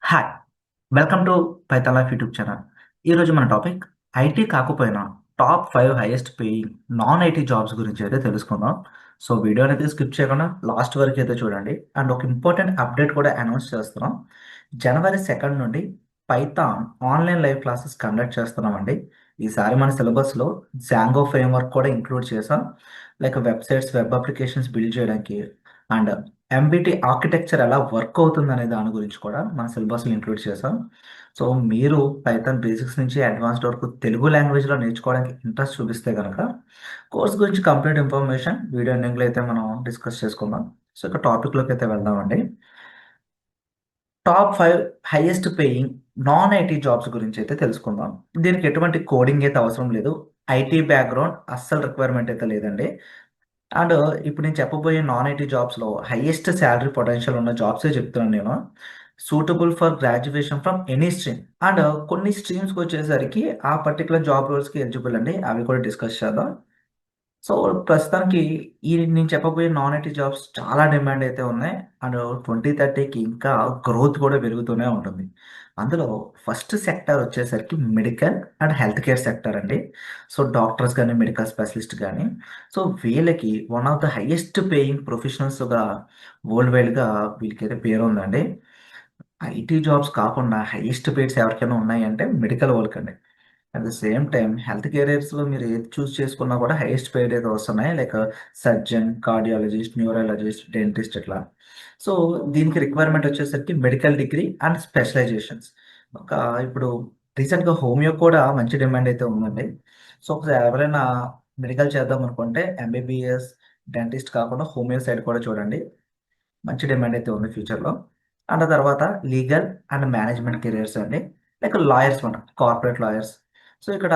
Hi! Welcome to Python life YouTube channel. ఈరోజు మన topic IT కాకపోయినా top 5 highest paying non IT jobs గురించి అయితే తెలుసుకుందాం. సో, వీడియోని అయితే స్కిప్ చేయకుండా లాస్ట్ వరకు అయితే చూడండి. అండ్ ఒక ఇంపార్టెంట్ అప్డేట్ కూడా అనౌన్స్ చేస్తున్నాం. జనవరి 2 నుండి Python online live classes conduct చేస్తున్నామండి. ఈసారి మన సిలబస్‌లో జాంగో ఫ్రేమ్‌వర్క్ కూడా ఇంక్లూడ్ చేసాం. Like websites, web applications build చేయడానికి అండ్ ఎంబీటీ ఆర్కిటెక్చర్ ఎలా వర్క్ అవుతుందనే దాని గురించి కూడా మన సిలబస్‌లో ఇంక్లూడ్ చేసాం. సో, మీరు పైథాన్ బేసిక్స్ నుంచి అడ్వాన్స్‌డ్ వరకు తెలుగు లాంగ్వేజ్‌లో నేర్చుకోవడానికి ఇంట్రెస్ట్ చూపిస్తే గనక, కోర్స్ గురించి కంప్లీట్ ఇన్ఫర్మేషన్ వీడియో ఎండింగ్‌లో అయితే మనం డిస్కస్ చేసుకుందాం. సో, ఇక టాపిక్‌లోకి అయితే వెళ్దామండి. Top 5 highest paying non IT jobs గురించి అయితే తెలుసుకుందాం. దీనికి ఎటువంటి కోడింగ్ అయితే అవసరం లేదు. ఐటీ బ్యాక్‌గ్రౌండ్ అస్సలు రిక్వైర్మెంట్ అయితే లేదండి. అండ్ ఇప్పుడు నేను చెప్పబోయే నాన్ ఐటీ జాబ్స్‌లో హైయెస్ట్ సాలరీ పొటెన్షియల్ ఉన్న జాబ్సే చెప్తున్నాను నేను. Suitable for graduation from any stream. And కొన్ని స్ట్రీమ్స్‌కొచ్చేసరికి ఆ పర్టిక్యులర్ జాబ్ రోల్స్‌కి ఎలిజిబుల్ అండి. అవి కూడా డిస్కస్ చేద్దాం. సో, ప్రస్తుతానికి ఈ నేను చెప్పబోయే నాన్ ఐటీ జాబ్స్ చాలా డిమాండ్ అయితే ఉన్నాయి. అండ్ 2030కి ఇంకా గ్రోత్ కూడా పెరుగుతూనే ఉంటుంది. అందులో ఫస్ట్ సెక్టార్ వచ్చేసరికి medical and health care sector అండి. సో, డాక్టర్స్ గాని, మెడికల్ స్పెషలిస్ట్ గాని, సో, వీళ్ళకి one of the highest paying ప్రొఫెషనల్స్‌గా వరల్డ్ వైడ్‌గా వీళ్ళకైతే పేరుందండి. ఐటీ జాబ్స్ కాకుండా హైయెస్ట్ పేడ్స్ ఎవరికైనా ఉన్నాయంటే మెడికల్ వాళ్ళకండి. At the same time health కేరియర్స్‌లో మీరు ఏది చూజ్ చేసుకున్నా కూడా హైయెస్ట్ పేడ్ అయితే వస్తున్నాయి. Like surgeon, cardiologist, neurologist, dentist ఇట్లా. సో, దీనికి రిక్వైర్మెంట్ వచ్చేసరికి మెడికల్ డిగ్రీ అండ్ స్పెషలైజేషన్స్. ఒక ఇప్పుడు రీసెంట్‌గా హోమియో కూడా మంచి డిమాండ్ అయితే ఉందండి. సో, ఒకసారి ఎవరైనా మెడికల్ చేద్దాం అనుకుంటే ఎంబీబీఎస్, డెంటిస్ట్ కాకుండా హోమియో సైడ్ కూడా చూడండి. మంచి డిమాండ్ అయితే ఉంది ఫ్యూచర్‌లో. అండ్ ఆ తర్వాత లీగల్ అండ్ మేనేజ్మెంట్ కెరియర్స్ అండి. లైక్ లాయర్స్ మాట. Corporate lawyers. సో, ఇక్కడ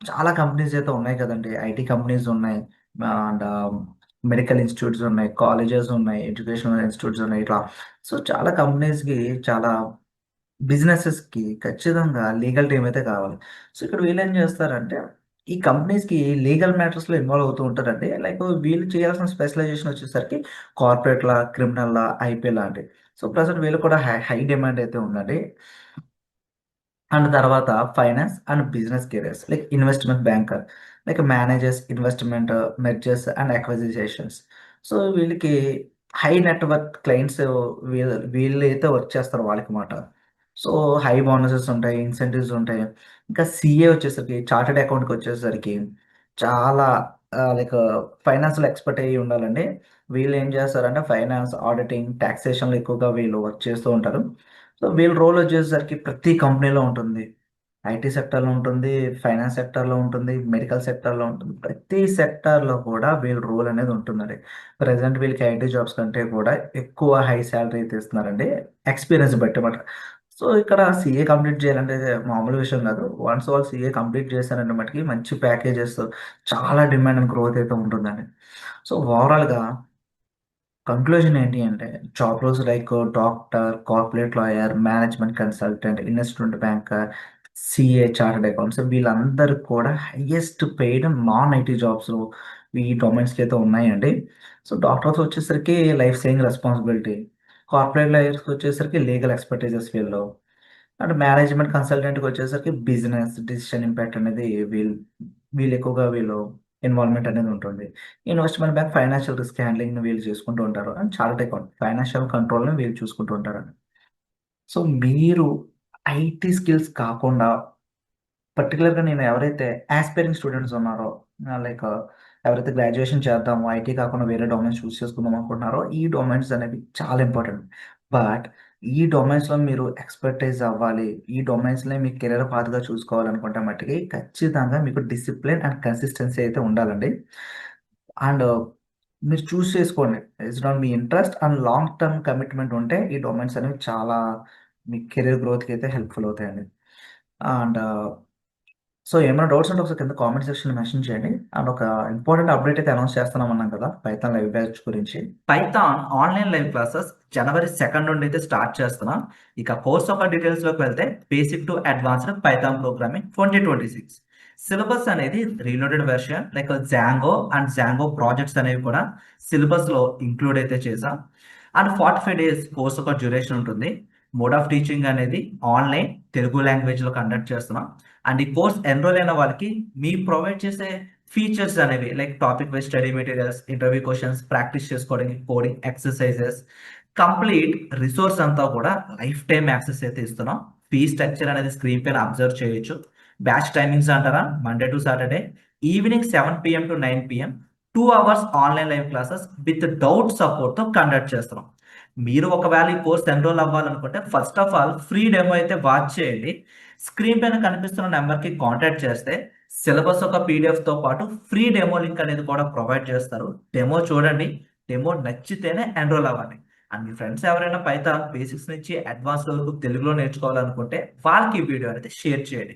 చాలా కంపెనీస్ అయితే ఉన్నాయి కదండీ. ఐటీ కంపెనీస్ ఉన్నాయి. అండ్ మెడికల్ ఇన్‌స్టిట్యూట్స్ ఉన్నాయి. కాలేజెస్ ఉన్నాయి. ఎడ్యుకేషనల్ ఇన్‌స్టిట్యూట్స్ ఉన్నాయి. ఇట్లా సో, చాలా కంపెనీస్‌కి చాలా బిజినెసెస్‌కి ఖచ్చితంగా లీగల్ టీమ్ అయితే కావాలి. సో, ఇక్కడ వీళ్ళేం చేస్తారంటే, ఈ కంపెనీస్‌కి లీగల్ మ్యాటర్స్‌లో ఇన్వాల్వ్ అవుతూ ఉంటారండి. లైక్ వీళ్ళు చేయాల్సిన స్పెషలైజేషన్ వచ్చేసరికి కార్పొరేట్ లా, క్రిమినల్ లా, ఐపీ లాంటివి. సో, ప్రెజెంట్ వీళ్ళకి కూడా హై డిమాండ్ అయితే ఉందండి. అండ్ తర్వాత finance and business careers like investment banker, like managers investment, mergers and acquisitions. So, వీళ్ళకి హై నెట్ వర్త్ క్లయింట్స్ వీళ్ళైతే వర్క్ చేస్తారో వాళ్ళకి మాట. సో, హై బోనసెస్ ఉంటాయి, ఇన్సెంటివ్స్ ఉంటాయి. ఇంకా సీఏ వచ్చేసరికి చార్టర్డ్ అకౌంట్‌కొచ్చేసరికి చాలా లైక్ ఫైనాన్స్‌లో ఎక్స్‌పర్ట్ అయ్యి ఉండాలండి. వీళ్ళు ఏం చేస్తారంటే ఫైనాన్స్, ఆడిటింగ్, టాక్సేషన్‌లో ఎక్కువగా వీళ్ళు వర్క్ చేస్తూ ఉంటారు. సో, వీళ్ళ రోల్ వచ్చేసరికి ప్రతి కంపెనీలో ఉంటుంది. ఐటీ సెక్టార్‌లో ఉంటుంది, ఫైనాన్స్ సెక్టార్‌లో ఉంటుంది, మెడికల్ సెక్టార్‌లో ఉంటుంది. ప్రతి సెక్టార్‌లో కూడా వీళ్ళ రోల్ అనేది ఉంటుందండి. ప్రెజెంట్ వీళ్ళకి ఐటీ జాబ్స్ కంటే కూడా ఎక్కువ హై సాలరీ అయితే ఇస్తున్నారండి. ఎక్స్‌పీరియన్స్ బట్టి మాట. సో, ఇక్కడ సీఏ కంప్లీట్ చేయాలంటే మామూలు విషయం కాదు. వన్స్ వాళ్ళు సీఏ కంప్లీట్ చేశారంటే మటికి మంచి ప్యాకేజెస్, చాలా డిమాండ్ అండ్ గ్రోత్ అయితే ఉంటుందండి. సో, ఓవరాల్‌గా కంక్లూజన్ ఏంటి అంటే, job roles like doctor, corporate lawyer, management consultant, investment banker, CA, chartered accounts వీళ్ళందరూ కూడా highest paid non IT jobs ఈ డొమైన్స్‌కి అయితే ఉన్నాయండి. సో, డాక్టర్స్ వచ్చేసరికి లైఫ్ సేవింగ్ రెస్పాన్సిబిలిటీ. కార్పొరేట్ లాయర్స్‌కి వచ్చేసరికి లీగల్ ఎక్స్‌పర్టైజెస్ వీళ్ళు. అండ్ మేనేజ్మెంట్ కన్సల్టెంట్‌కి వచ్చేసరికి బిజినెస్ డెసిషన్ ఇంపాక్ట్ అనేది వీళ్ళు ఎక్కువగా ఇన్వాల్వ్‌మెంట్ అనేది ఉంటుంది. ఇన్వెస్ట్‌మెంట్ బ్యాంక్ ఫైనాన్షియల్ రిస్క్ హ్యాండ్లింగ్‌ని వీళ్ళు చేసుకుంటూ ఉంటారు. అండ్ చార్టర్డ్ అకౌంట్ ఫైనాన్షియల్ కంట్రోల్‌ని వీళ్ళు చూసుకుంటూ ఉంటారండి. సో, మీరు ఐటీ స్కిల్స్ కాకుండా పర్టిక్యులర్‌గా నేను ఎవరైతే యాస్పైరింగ్ స్టూడెంట్స్ ఉన్నారో లైక్ ఎవరైతే గ్రాడ్యుయేషన్ చేద్దాము, ఐటీ కాకుండా వేరే డొమైన్స్ చూస్ చేసుకుందాం అనుకుంటున్నారో, ఈ డొమైన్స్ అనేవి చాలా ఇంపార్టెంట్. బట్ ఈ డొమైన్స్‌లో మీరు ఎక్స్‌పర్టైజ్ అవ్వాలి. ఈ డొమైన్స్‌నే మీ కెరియర్ పాత్‌గా చూసుకోవాలనుకుంటే మట్టికి ఖచ్చితంగా మీకు డిసిప్లిన్ అండ్ కన్సిస్టెన్సీ అయితే ఉండాలండి. అండ్ మీరు చూస్ చేసుకోండి. Based on me interest and long term commitment ఉంటే ఈ డొమైన్స్ అనేవి చాలా మీ కెరియర్ గ్రోత్‌కి అయితే హెల్ప్‌ఫుల్ అవుతాయండి. అండ్ సో, ఏమైనా డౌట్స్ ఉంటే ఒకసారి కింద కామెంట్ సెక్షన్‌లో మెన్షన్ చేయండి. అండ్ ఒక ఇంపార్టెంట్ అప్డేట్ అయితే అనౌన్స్ చేస్తున్నామన్నాం కదా! పైథాన్ లైవ్ బ్యాచ్ గురించి. పైథాన్ ఆన్‌లైన్ లైవ్ క్లాసెస్ జనవరి 2 నుండి అయితే స్టార్ట్ చేస్తున్నాం. ఇక కోర్స్ యొక్క డీటెయిల్స్‌లోకి వెళ్తే basic to advanced Python programming 2026. Syllabus అనేది reloaded version like Django and Django projects అనేవి కూడా సిలబస్‌లో ఇంక్లూడ్ అయితే చేసాం. అండ్ 45 డేస్ కోర్స్ యొక్క డ్యూరేషన్ ఉంటుంది. మోడ్ ఆఫ్ టీచింగ్ అనేది ఆన్లైన్ తెలుగు లాంగ్వేజ్లో కండక్ట్ చేస్తున్నాం. అండ్ ఈ కోర్స్ ఎన్రోల్ అయిన వాళ్ళకి మీ ప్రొవైడ్ చేసే ఫీచర్స్ అనేవి like topic wise study materials, interview questions, practice చేసుకోవడానికి కోడింగ్ ఎక్సర్సైజెస్, కంప్లీట్ రిసోర్స్ అంతా కూడా లైఫ్ టైం యాక్సెస్ అయితే ఇస్తున్నాం. ఫీ స్ట్రక్చర్ అనేది స్క్రీన్ పైన అబ్జర్వ్ చేయొచ్చు. బ్యాచ్ టైమింగ్స్ అంటారా, Monday to Saturday evening 7 PM to 9 PM 2 hours online live classes with doubt సపోర్ట్తో కండక్ట్ చేస్తున్నాం. మీరు ఒకవేళ ఈ కోర్స్ ఎన్రోల్ అవ్వాలనుకుంటే first of all free demo అయితే వాచ్ చేయండి. స్క్రీన్ పైన కనిపిస్తున్న నెంబర్కి కాంటాక్ట్ చేస్తే సిలబస్ ఒక పీడిఎఫ్తో పాటు ఫ్రీ డెమో లింక్ అనేది కూడా ప్రొవైడ్ చేస్తారు. డెమో చూడండి, డెమో నచ్చితేనే ఎన్రోల్ అవ్వండి. అండ్ మీ ఫ్రెండ్స్ ఎవరైనా పైథాన్ బేసిక్స్ నుంచి అడ్వాన్స్ వరకు తెలుగులో నేర్చుకోవాలనుకుంటే వాళ్ళకి ఈ వీడియో అనేది షేర్ చేయండి.